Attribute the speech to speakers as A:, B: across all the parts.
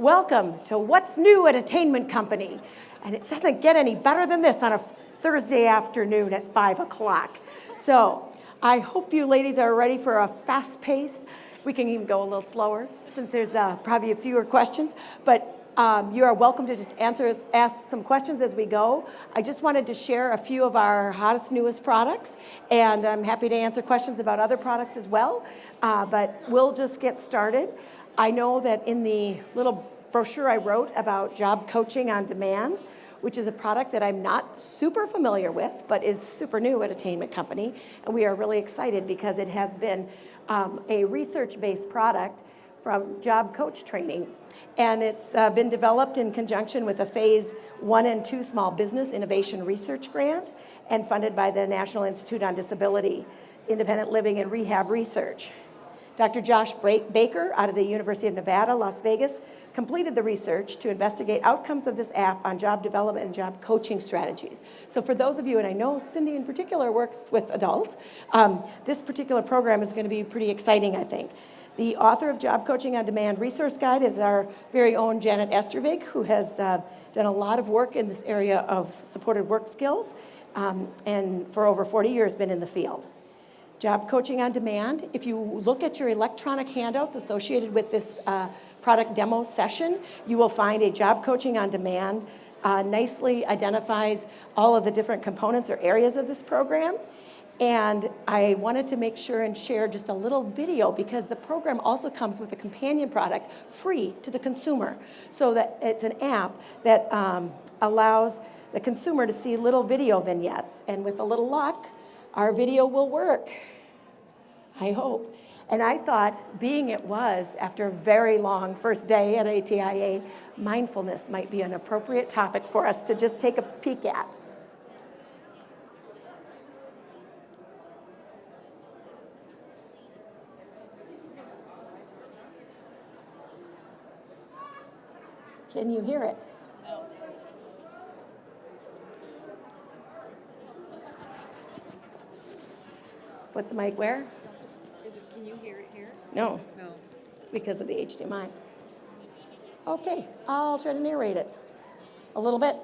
A: Welcome to What's New at Attainment Company. And it doesn't get any better than this on a Thursday afternoon at 5 o'clock. So I hope you ladies are ready for a fast-paced. We can even go a little slower since there's probably fewer questions. But you are welcome to just ask some questions as we go. I just wanted to share a few of our hottest, newest products, and I'm happy to answer questions about other products as well. But we'll just get started. I know that in the little brochure I wrote about job coaching on demand, which is a product that I'm not super familiar with, but is super new at Attainment Company, and we are really excited because it has been a research-based product from job coach training. And it's been developed in conjunction with a Phase 1 and 2 Small Business Innovation Research Grant and funded by the National Institute on Disability, Independent Living and Rehab Research. Dr. Josh Baker out of the University of Nevada, Las Vegas, completed the research to investigate outcomes of this app on job development and job coaching strategies. So for those of you, and I know Cindy in particular works with adults, this particular program is going to be pretty exciting, I think. The author of Job Coaching on Demand Resource Guide is our very own Janet Estervig, who has done a lot of work in this area of supported work skills, and for over 40 years been in the field. Job Coaching on Demand, if you look at your electronic handouts associated with this product demo session, you will find a Job Coaching on Demand nicely identifies all of the different components or areas of this program. And I wanted to make sure and share just a little video because the program also comes with a companion product free to the consumer. So that it's an app that allows the consumer to see little video vignettes. And with a little luck, our video will work, I hope. And I thought, being it was after a very long first day at ATIA, mindfulness might be an appropriate topic for us to just take a peek at. Can you hear it?
B: No.
A: Put the mic where?
B: Can you hear it here?
A: No.
B: No.
A: Because of the HDMI. Okay, I'll try to narrate it a little bit.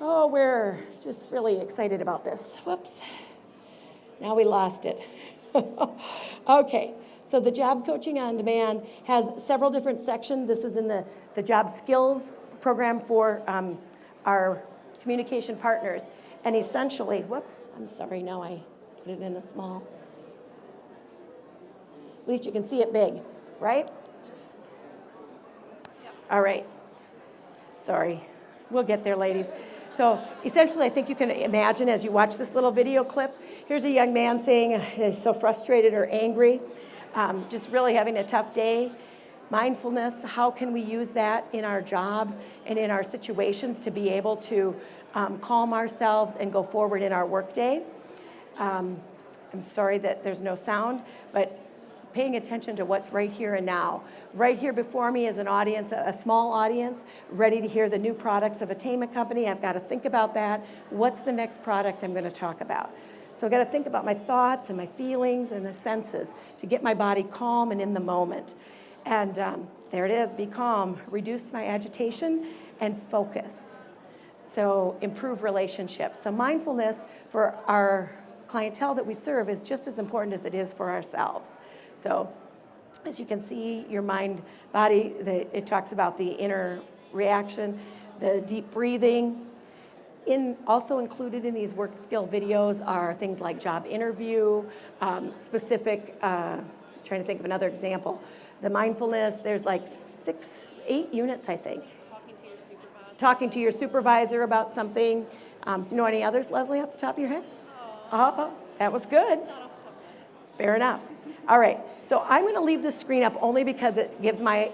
A: Oh, we're just really excited about this. Whoops. Now we lost it. Okay, so the Job Coaching on Demand has several different sections. This is in the Job Skills program for our communication partners. And essentially, whoops, I'm sorry, now I put it in a small. At least you can see it big, right? Yep. All right. Sorry. We'll get there, ladies. So essentially, I think you can imagine as you watch this little video clip, here's a young man saying he's so frustrated or angry, just really having a tough day. Mindfulness, how can we use that in our jobs and in our situations to be able to calm ourselves and go forward in our workday? I'm sorry that there's no sound, but paying attention to what's right here and now. Right here before me is an audience, a small audience, ready to hear the new products of Attainment Company. I've got to think about that. What's the next product I'm going to talk about? So I've got to think about my thoughts and my feelings and the senses to get my body calm and in the moment. And there it is, be calm, reduce my agitation, and focus. So improve relationships. So mindfulness for our clientele that we serve is just as important as it is for ourselves. So as you can see, your mind, body, it talks about the inner reaction, the deep breathing. Also included in these work skill videos are things like job interview, specific, trying to think of another example. The mindfulness, there's like 8 units, I think. Talking to your supervisor about something. You know any others, Leslie, off the top of your head? Oh, that was good. Fair enough. All right, so I'm going to leave this screen up only because it gives my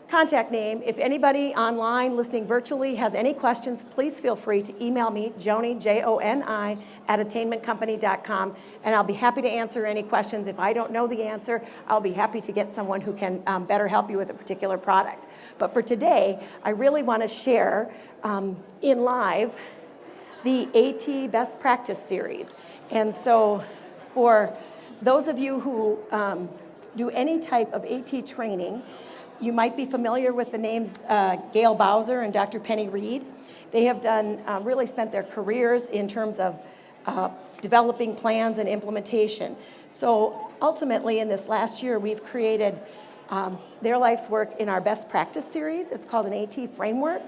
A: contact name. If anybody online listening virtually has any questions, please feel free to email me, Joni, Joni, @attainmentcompany.com, and I'll be happy to answer any questions. If I don't know the answer, I'll be happy to get someone who can better help you with a particular product. But for today, I really want to share in live the AT Best Practice Series. And so for those of you who do any type of AT training, you might be familiar with the names Gail Bowser and Dr. Penny Reed. They have really spent their careers in terms of developing plans and implementation. So ultimately, in this last year, we've created their life's work in our best practice series. It's called an AT framework.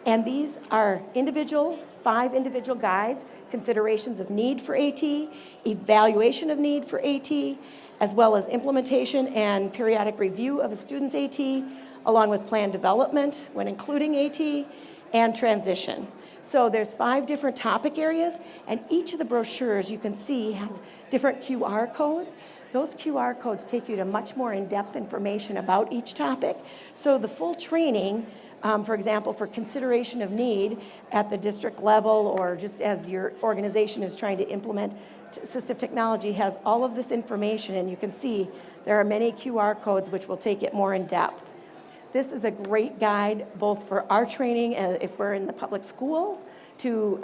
A: And these are 5 individual guides, considerations of need for AT, evaluation of need for AT, as well as implementation and periodic review of a student's AT, along with plan development when including AT, and transition. So there's 5 different topic areas, and each of the brochures you can see has different QR codes. Those QR codes take you to much more in-depth information about each topic. So the full training, for example, for consideration of need at the district level or just as your organization is trying to implement assistive technology, has all of this information, and you can see there are many QR codes which will take it more in depth. This is a great guide both for our training if we're in the public schools to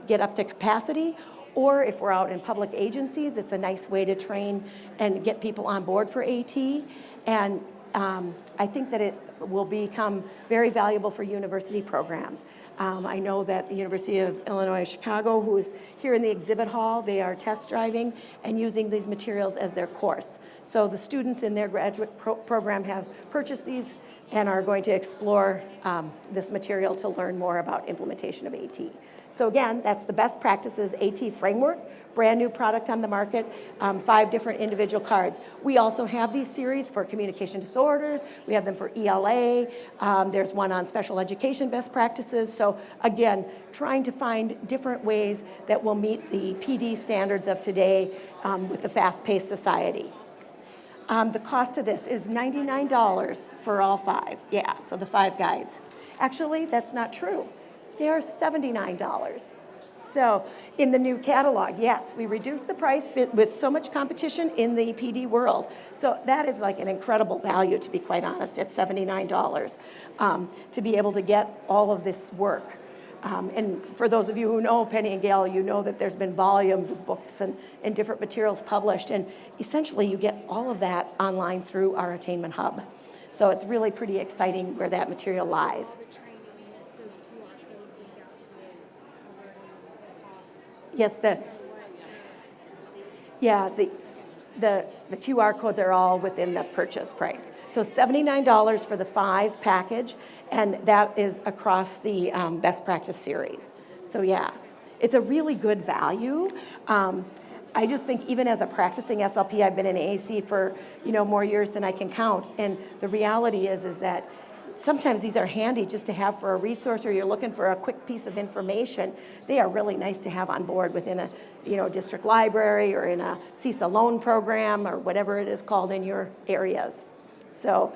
A: get up to capacity, or if we're out in public agencies, it's a nice way to train and get people on board for AT. And I think that it will become very valuable for university programs. I know that the University of Illinois Chicago, who is here in the exhibit hall, they are test driving and using these materials as their course. So the students in their graduate program have purchased these and are going to explore this material to learn more about implementation of AT. So again, that's the best practices AT framework, brand new product on the market, 5 different individual cards. We also have these series for communication disorders. We have them for ELA. There's one on special education best practices. So again, trying to find different ways that will meet the PD standards of today with the fast-paced society. The cost of this is $99 for all 5. Yeah, so the 5 guides. Actually, that's not true. They are $79. So in the new catalog, yes, we reduced the price with so much competition in the PD world. So that is like an incredible value, to be quite honest, at $79 to be able to get all of this work. And for those of you who know Penny and Gail, you know that there's been volumes of books and different materials published. And essentially, you get all of that online through our Attainment Hub. So it's really pretty exciting where that material lies. Yes, the QR codes are all within the purchase price. So $79 for the 5 package, and that is across the best practice series. So yeah, it's a really good value. I just think even as a practicing SLP, I've been in AC for more years than I can count, and the reality is that sometimes these are handy just to have for a resource, or you're looking for a quick piece of information. They are really nice to have on board within a district library or in a CISA loan program or whatever it is called in your areas. So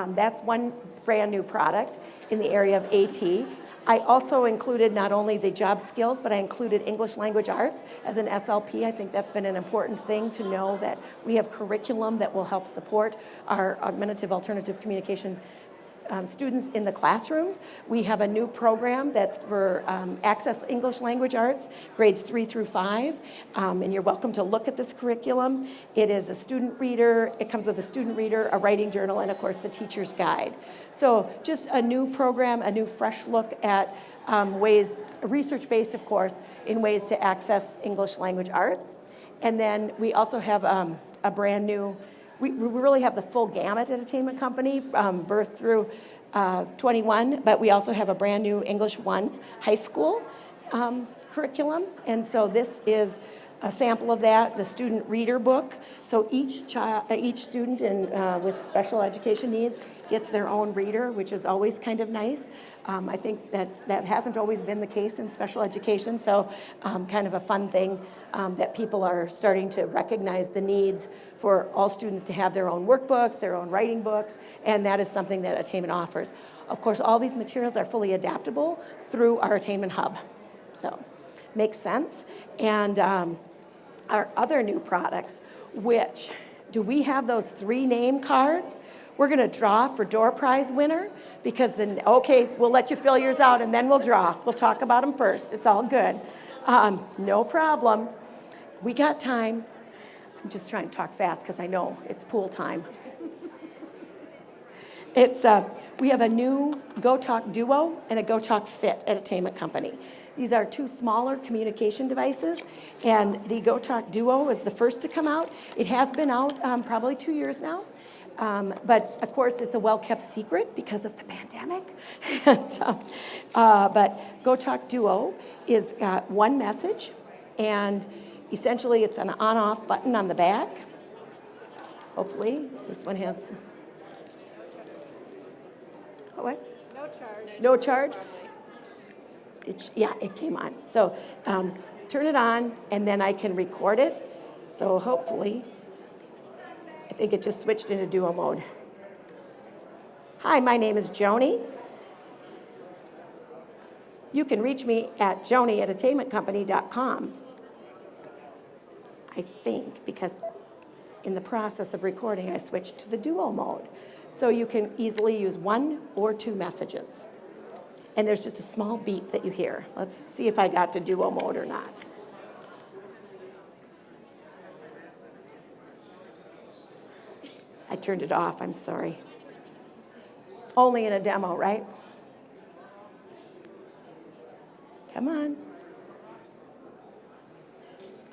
A: that's one brand new product in the area of AT. I also included not only the job skills, but I included English language arts as an SLP. I think that's been an important thing to know, that we have curriculum that will help support our augmentative alternative communication students in the classrooms. We have a new program that's for Access English Language Arts, grades 3 through 5, and you're welcome to look at this curriculum. It is a student reader. It comes with a student reader, a writing journal, and of course the teacher's guide. So just a new program, a new fresh look at ways, research-based of course, in ways to access English language arts. And then we also have a brand new, we really have the full gamut at Attainment Company, birth through 21, but we also have a brand new English 1 high school curriculum. And so this is a sample of that, the student reader book. So each student with special education needs gets their own reader, which is always kind of nice. I think that hasn't always been the case in special education, so kind of a fun thing that people are starting to recognize the needs for all students to have their own workbooks, their own writing books, and that is something that Attainment offers. Of course, all these materials are fully adaptable through our Attainment Hub, so makes sense. And our other new products, which, do we have those 3 name cards? We're going to draw for door prize winner, because then, okay, we'll let you fill yours out and then we'll draw. We'll talk about them first. It's all good. No problem. We got time. I'm just trying to talk fast because I know it's pool time. We have a new GoTalk Duo and a GoTalk Fit at Attainment Company. These are two smaller communication devices, and the GoTalk Duo is the first to come out. It has been out probably 2 years now, but of course it's a well-kept secret because of the pandemic. But GoTalk Duo is one message, and essentially it's an on-off button on the back. Hopefully this one has... What?
B: No charge.
A: No charge? It came on. So turn it on, and then I can record it. So hopefully, I think it just switched into duo mode. Hi, my name is Joni. You can reach me at joni@attainmentcompany.com. I think, because in the process of recording, I switched to the duo mode. So you can easily use one or two messages. And there's just a small beep that you hear. Let's see if I got to duo mode or not. I turned it off, I'm sorry. Only in a demo, right? Come on.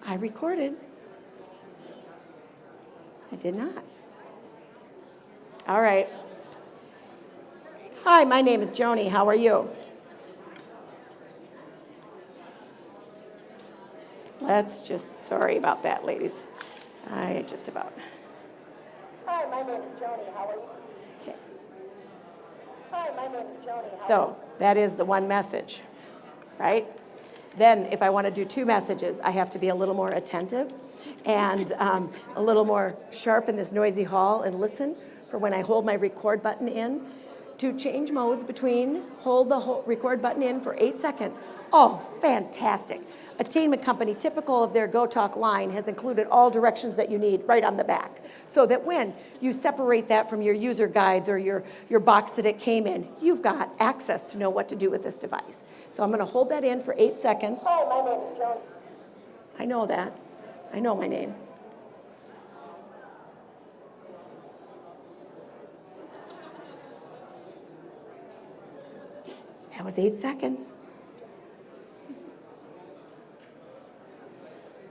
A: I recorded. I did not. All right. Hi, my name is Joni. How are you? Sorry about that, ladies. Hi, my name is Joni. How are you? Okay. Hi, my name is Joni. So that is the one message, right? Then if I want to do two messages, I have to be a little more attentive and a little more sharp in this noisy hall and listen for when I hold my record button in. To change modes between, hold the record button in for 8 seconds. Oh, fantastic. Attainment Company, typical of their GoTalk line, has included all directions that you need right on the back, so that when you separate that from your user guides or your box that it came in, you've got access to know what to do with this device. So I'm going to hold that in for 8 seconds. Hi, my name is Joan. I know that. I know my name. That was 8 seconds.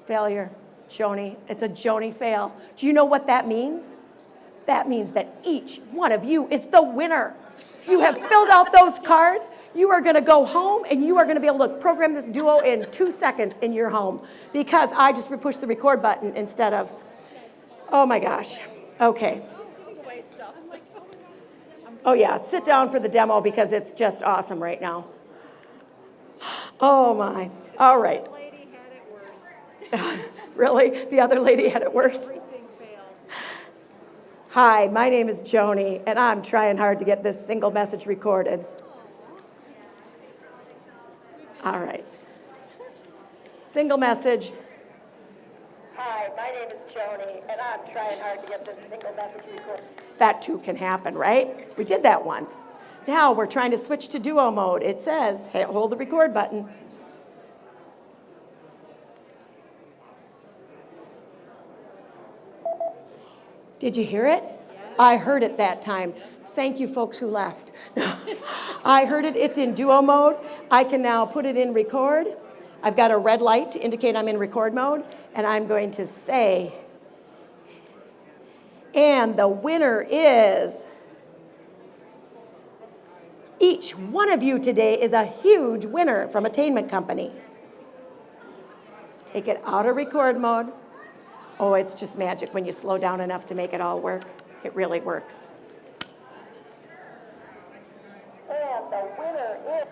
A: Failure, Joni. It's a Joni fail. Do you know what that means? That means that each one of you is the winner. You have filled out those cards. You are going to go home, and you are going to be able to program this duo in 2 seconds in your home because I just pushed the record button instead of, oh my gosh. Okay. Oh yeah, sit down for the demo because it's just awesome right now. Oh my. All right.
B: The lady had it worse.
A: Really? The other lady had it worse?
B: Everything failed.
A: Hi, my name is Joni, and I'm trying hard to get this single message recorded. All right. Single message. Hi, my name is Joni, and I'm trying hard to get this single message recorded. That too can happen, right? We did that once. Now we're trying to switch to duo mode. It says, hey, hold the record button. Did you hear it? I heard it that time. Thank you, folks who left. I heard it. It's in duo mode. I can now put it in record. I've got a red light to indicate I'm in record mode, and I'm going to say, and the winner is, each one of you today is a huge winner from Attainment Company. Take it out of record mode. Oh, it's just magic when you slow down enough to make it all work. It really works. And the winner is,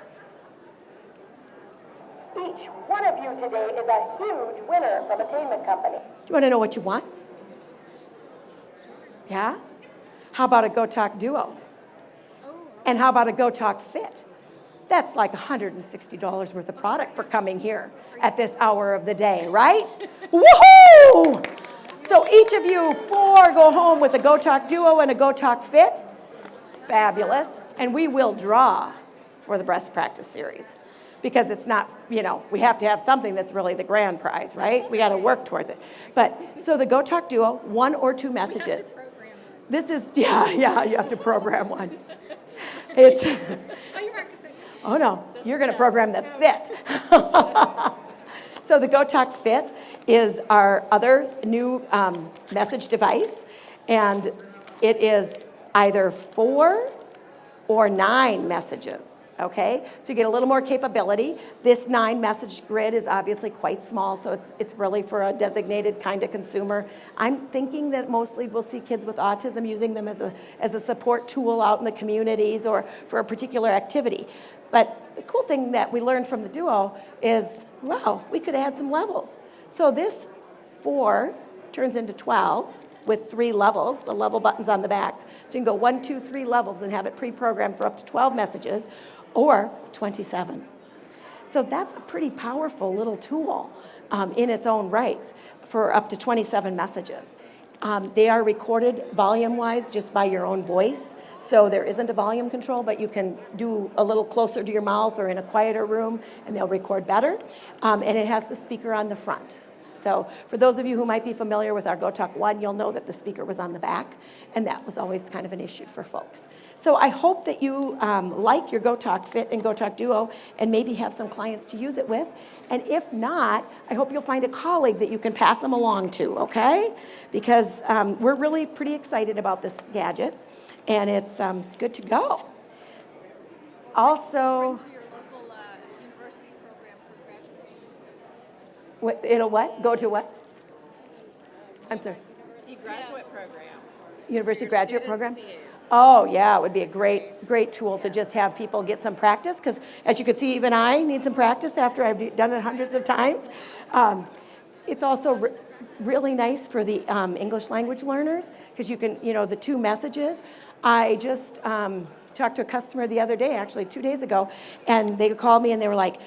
A: each one of you today is a huge winner from Attainment Company. Do you want to know what you want? Yeah? How about a GoTalk Duo? And how about a GoTalk Fit? That's like $160 worth of product for coming here at this hour of the day, right? Woohoo! So each of you four go home with a GoTalk Duo and a GoTalk Fit. Fabulous. And we will draw for the Breast Practice Series. Because it's not, we have to have something that's really the grand prize, right? We got to work towards it. But so the GoTalk Duo, one or two messages. This is, yeah, you have to program one. It's,
B: Oh, you're practicing.
A: oh no, you're going to program the fit. So the GoTalk Fit is our other new message device, and it is either 4 or 9 messages, okay? So you get a little more capability. This 9 message grid is obviously quite small, so it's really for a designated kind of consumer. I'm thinking that mostly we'll see kids with autism using them as a support tool out in the communities or for a particular activity. But the cool thing that we learned from the Duo is, wow, we could add some levels. So this 4 turns into 12 with 3 levels, the level buttons on the back. So you can go 1, 2, 3 levels and have it pre-programmed for up to 12 messages or 27. So that's a pretty powerful little tool in its own rights for up to 27 messages. They are recorded volume-wise just by your own voice. So there isn't a volume control, but you can do a little closer to your mouth or in a quieter room, and they'll record better. And it has the speaker on the front. So for those of you who might be familiar with our GoTalk 1, you'll know that the speaker was on the back, and that was always kind of an issue for folks. So I hope that you like your GoTalk Fit and GoTalk Duo and maybe have some clients to use it with. And if not, I hope you'll find a colleague that you can pass them along to, okay? Because we're really pretty excited about this gadget, and it's good to go. Also,
B: To your local university program for graduate students.
A: it'll what? Go to what? I'm sorry.
C: The graduate program.
A: University graduate program?
C: Students use.
A: Oh, yeah, it would be a great tool to just have people get some practice, because as you can see, even I need some practice after I've done it hundreds of times. It's also really nice for the English language learners, because you can, the 2 messages. I just talked to a customer the other day, actually 2 days ago, and they called me and they were like,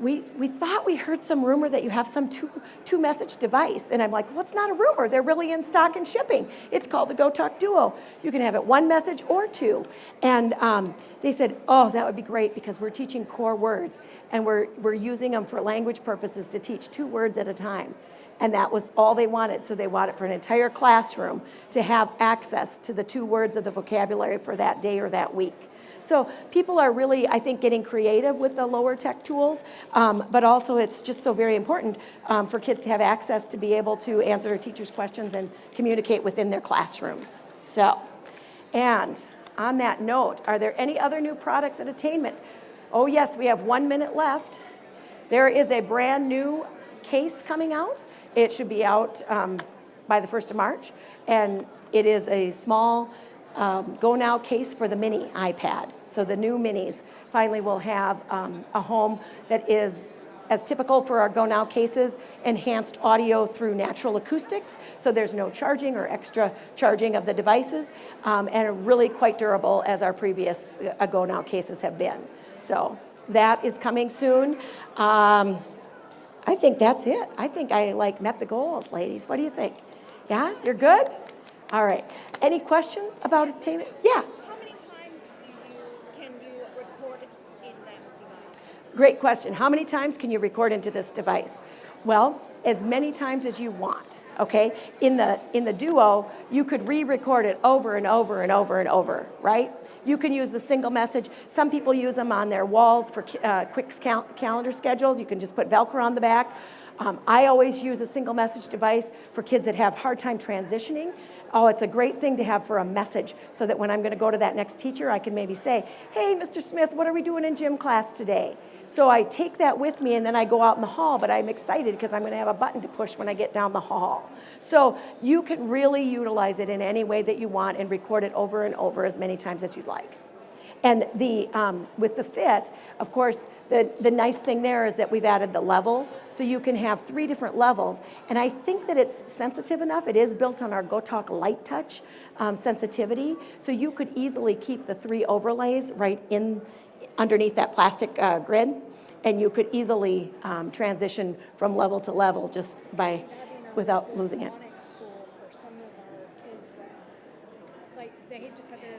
A: we thought we heard some rumor that you have some two message device. And I'm like, well, it's not a rumor. They're really in stock and shipping. It's called the GoTalk Duo. You can have it 1 message or 2. And they said, oh, that would be great, because we're teaching core words, and we're using them for language purposes to teach 2 words at a time. And that was all they wanted. So they wanted for an entire classroom to have access to the 2 words of the vocabulary for that day or that week. So people are really, I think, getting creative with the lower tech tools, but also it's just so very important for kids to have access to be able to answer teachers' questions and communicate within their classrooms. So, and on that note, are there any other new products at Attainment? Oh yes, we have 1 minute left. There is a brand new case coming out. It should be out by the 1st of March, and it is a small Go Now case for the mini iPad. So the new minis finally will have a home that is, as typical for our Go Now cases, enhanced audio through natural acoustics. So there's no charging or extra charging of the devices, and are really quite durable, as our previous Go Now cases have been. So that is coming soon. I think that's it. I think I met the goals, ladies. What do you think? Yeah, you're good? All right. Any questions about Attainment? Yeah.
B: How many times can you record in that device?
A: Great question. How many times can you record into this device? Well, as many times as you want. Okay. In the Duo, you could re-record it over and over and over and over, right? You can use the single message. Some people use them on their walls for quick calendar schedules. You can just put Velcro on the back. I always use a single message device for kids that have hard time transitioning. Oh, it's a great thing to have for a message, so that when I'm going to go to that next teacher, I can maybe say, hey, Mr. Smith, what are we doing in gym class today? So I take that with me, and then I go out in the hall, but I'm excited because I'm going to have a button to push when I get down the hall. So you can really utilize it in any way that you want and record it over and over as many times as you'd like. And with the Fit, of course, the nice thing there is that we've added the level, so you can have 3 different levels. And I think that it's sensitive enough. It is built on our GoTalk Light Touch sensitivity, so you could easily keep the 3 overlays right in underneath that plastic grid, and you could easily transition from level to level just without losing it.
B: Phonics tool for some of our kids that, they just had a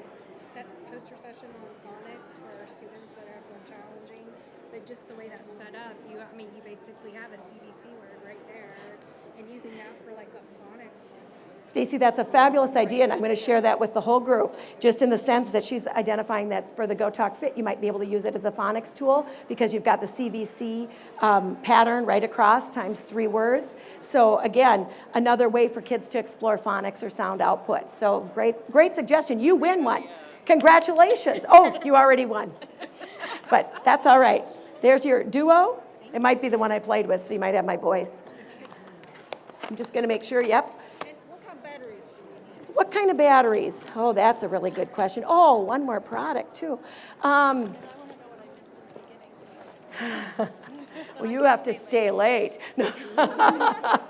B: set poster session on phonics for our students that are more challenging. But just the way that's set up, you basically have a CBC word right there, and using that for a phonics lesson.
A: Stacy, that's a fabulous idea, and I'm going to share that with the whole group, just in the sense that she's identifying that for the GoTalk Fit, you might be able to use it as a phonics tool because you've got the CVC pattern right across times 3 words. So again, another way for kids to explore phonics or sound output. So great suggestion. You win one. Congratulations. Oh, you already won. But that's all right. There's your duo. It might be the one I played with, so you might have my voice. I'm just going to make sure, yep. What kind of batteries? Oh, that's a really good question. Oh, one more product, too. Well, you have to stay late. I'm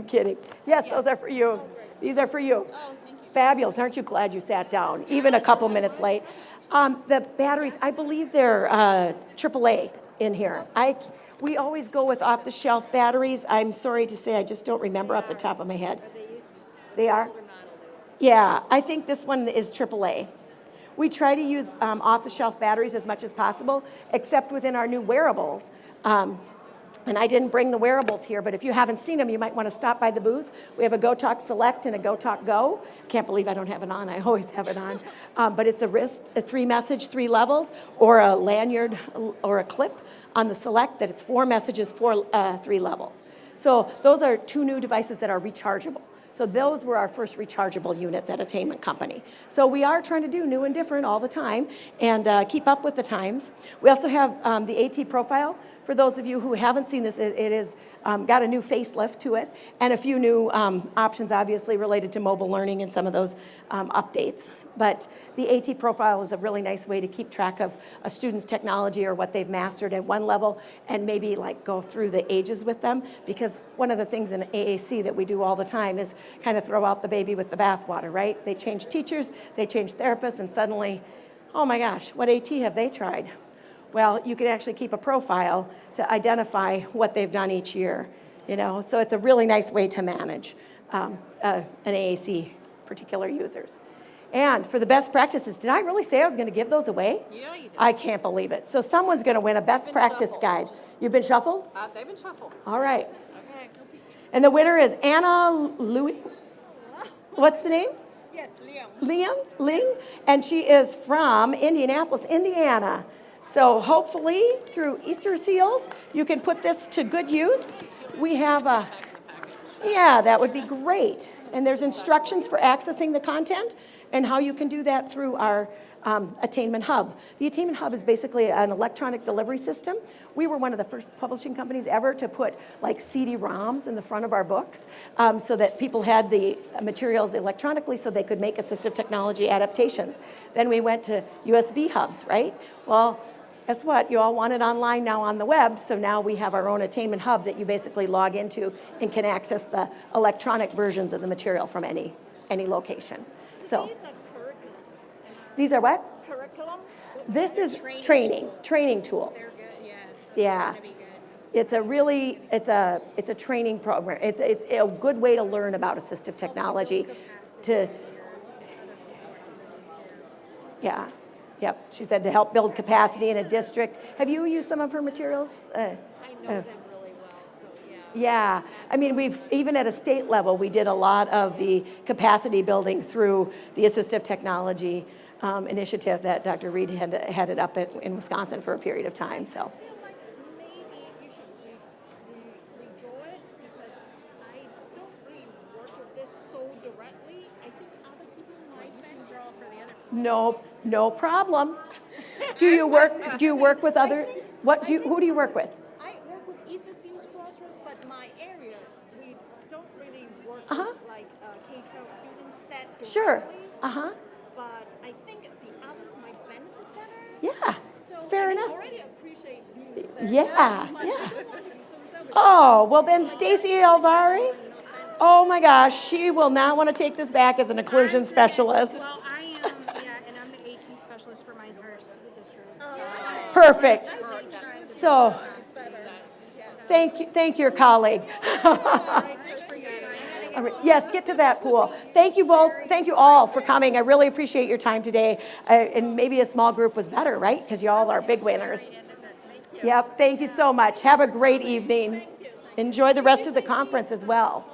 A: kidding. Yes, those are for you. These are for you. Fabulous. Aren't you glad you sat down, even a couple minutes late? The batteries, I believe they're AAA in here. We always go with off-the-shelf batteries. I'm sorry to say, I just don't remember off the top of my head. They are? Yeah, I think this one is AAA. We try to use off-the-shelf batteries as much as possible, except within our new wearables. And I didn't bring the wearables here, but if you haven't seen them, you might want to stop by the booth. We have a GoTalk Select and a GoTalk Go. Can't believe I don't have it on. I always have it on. But it's a wrist, a 3-message, 3 levels, or a lanyard or a clip on the Select that it's 4 messages, 3 levels. So those are 2 new devices that are rechargeable. So those were our first rechargeable units at Attainment Company. So we are trying to do new and different all the time and keep up with the times. We also have the AT profile. For those of you who haven't seen this, it is got a new facelift to it and a few new options, obviously, related to mobile learning and some of those updates. But the AT profile is a really nice way to keep track of a student's technology or what they've mastered at one level and maybe like go through the ages with them, because one of the things in AAC that we do all the time is kind of throw out the baby with the bathwater, right? They change teachers, they change therapists, and suddenly, oh my gosh, what AT have they tried? Well, you can actually keep a profile to identify what they've done each year, you know? So it's a really nice way to manage an AAC particular users. And for the best practices, did I really say I was going to give those away?
C: Yeah, you did.
A: I can't believe it. So someone's going to win a best practice guide. You've been shuffled?
C: They've been shuffled.
A: All right.
C: Okay.
A: And the winner is Anna Louie. What's the name?
B: Yes, Liam.
A: Ling. And she is from Indianapolis, Indiana. So hopefully through Easter seals, you can put this to good use. We have a, yeah, that would be great. And there's instructions for accessing the content and how you can do that through our Attainment Hub. The Attainment Hub is basically an electronic delivery system. We were one of the first publishing companies ever to put like CD-ROMs in the front of our books so that people had the materials electronically so they could make assistive technology adaptations. Then we went to USB hubs, right? Well, guess what? You all want it online now on the web, so now we have our own Attainment Hub that you basically log into and can access the electronic versions of the material from any location. So
B: These are curriculum.
A: these are what?
B: Curriculum?
A: This is training tools.
B: They're good, yes.
A: Yeah.
B: Gonna be good.
A: It's a really, it's a training program. It's a good way to learn about assistive technology. Yeah. Yep, she said to help build capacity in a district. Have you used some of her materials?
C: I know them really well, so yeah.
A: Yeah, I mean, we've, even at a state level, we did a lot of the capacity building through the assistive technology initiative that Dr. Reed headed up in Wisconsin for a period of time, so.
B: I feel like maybe you should redraw it because I don't really work with this so directly. I think other people might draw for the other.
A: No problem. Do you work with other, who do you work with?
B: I work with Easter Seals Crossroads, but my area, we don't really work
A: Uh-huh.
B: with like K-12 students that directly.
A: Sure,
B: But I think the others might benefit better.
A: Yeah,
B: So
A: fair
B: I
A: enough.
B: already appreciate you.
A: Yeah.
B: But I don't want to be so selfish.
A: Oh, well then Stacy Alvari, oh my gosh, she will not want to take this back as an inclusion specialist.
B: Well, I am, and I'm the AT specialist for my entire school district.
A: Perfect. So, thank your colleague. All right, yes, get to that pool. Thank you both, thank you all for coming. I really appreciate your time today. And maybe a small group was better, right? Because you all are big winners. Yep, thank you so much. Have a great evening. Enjoy the rest of the conference as well.